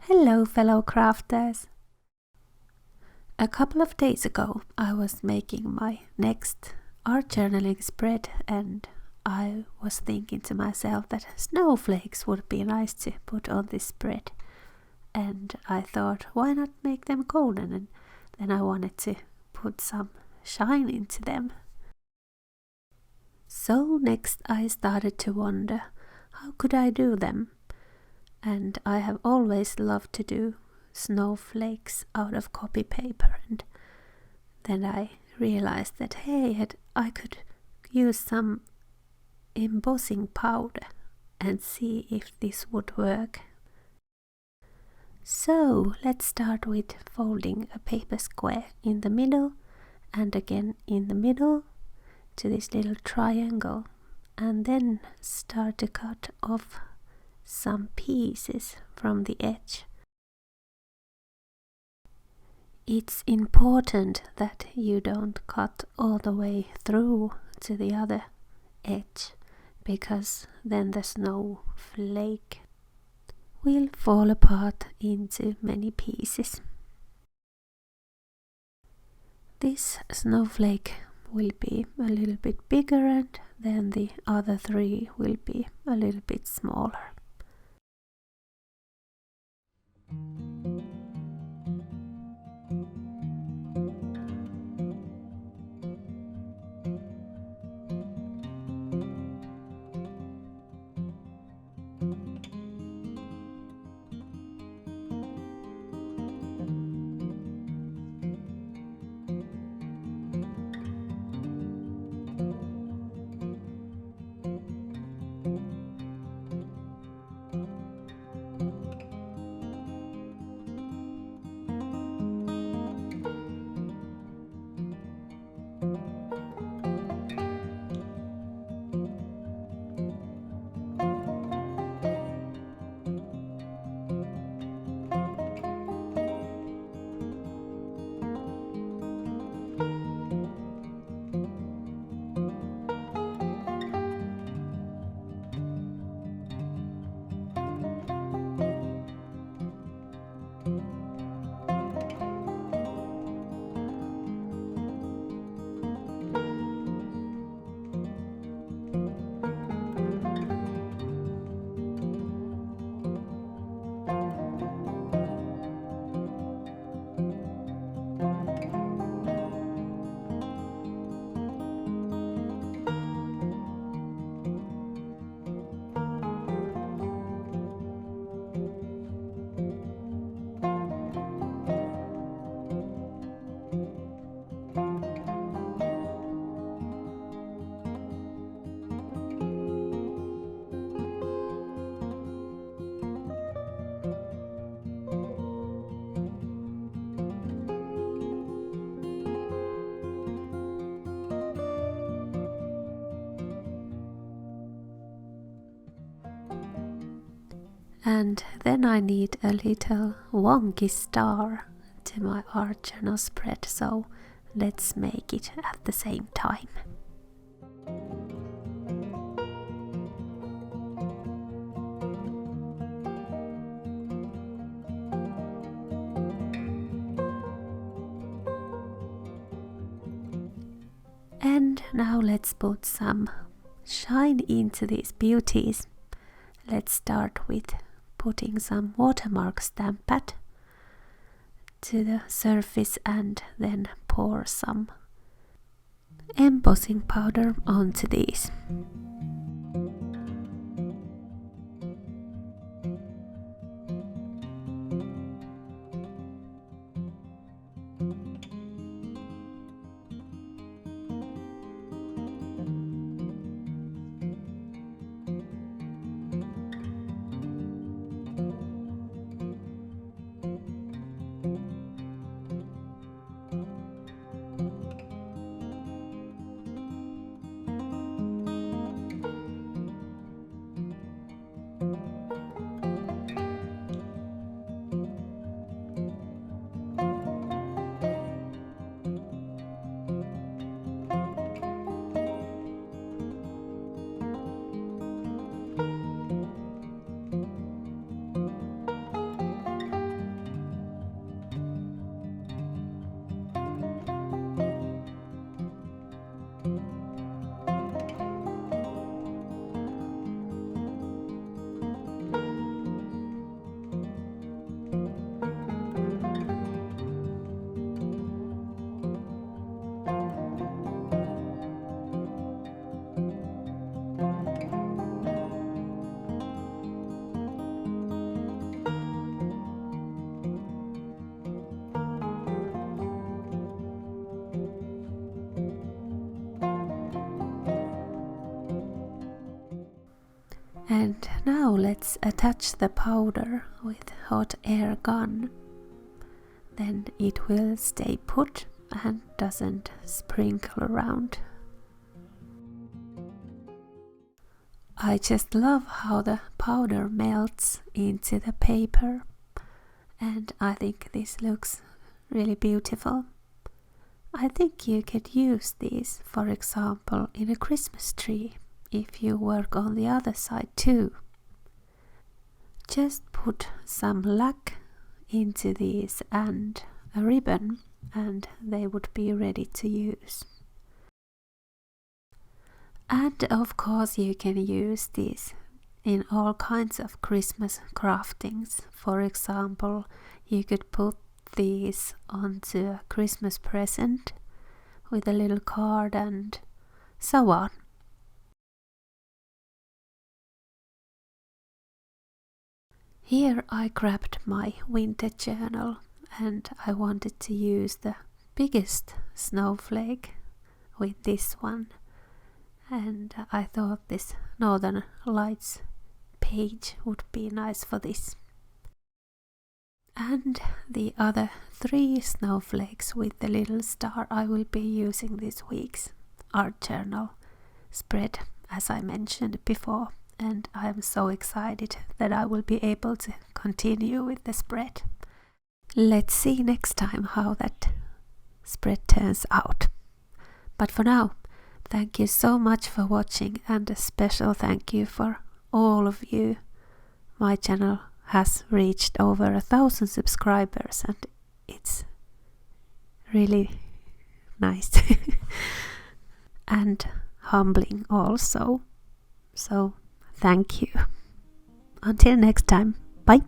Hello, fellow crafters! A couple of days ago I was making my next art journaling spread and I was thinking to myself that snowflakes would be nice to put on this spread. And I thought, why not make them golden? And then I wanted to put some shine into them. So next I started to wonder, how could I do them? And I have always loved to do snowflakes out of copy paper, and then I realized that hey, I could use some embossing powder and see if this would work. So let's start with folding a paper square in the middle and again in the middle to this little triangle, and then start to cut off some pieces from the edge. It's important that you don't cut all the way through to the other edge, because then the snowflake will fall apart into many pieces. This snowflake will be a little bit bigger and then the other three will be a little bit smaller. And then I need a little wonky star to my art journal spread, so let's make it at the same time. And now let's put some shine into these beauties. Let's start with putting some watermark stamp pad to the surface and then pour some embossing powder onto these. And now let's attach the powder with hot air gun. Then it will stay put and doesn't sprinkle around. I just love how the powder melts into the paper, and I think this looks really beautiful. I think you could use these, for example, in a Christmas tree if you work on the other side too. Just put some luck into these and a ribbon, and they would be ready to use. And of course you can use these in all kinds of Christmas craftings. For example, you could put these onto a Christmas present with a little card and so on. Here I grabbed my winter journal and I wanted to use the biggest snowflake with this one, and I thought this Northern Lights page would be nice for this. And the other 3 snowflakes with the little star I will be using this week's art journal spread, as I mentioned before, and I'm so excited that I will be able to continue with the spread. Let's see next time how that spread turns out. But for now, thank you so much for watching, and a special thank you for all of you. My channel has reached over 1,000 subscribers and it's really nice and humbling also. So thank you. Until next time, bye.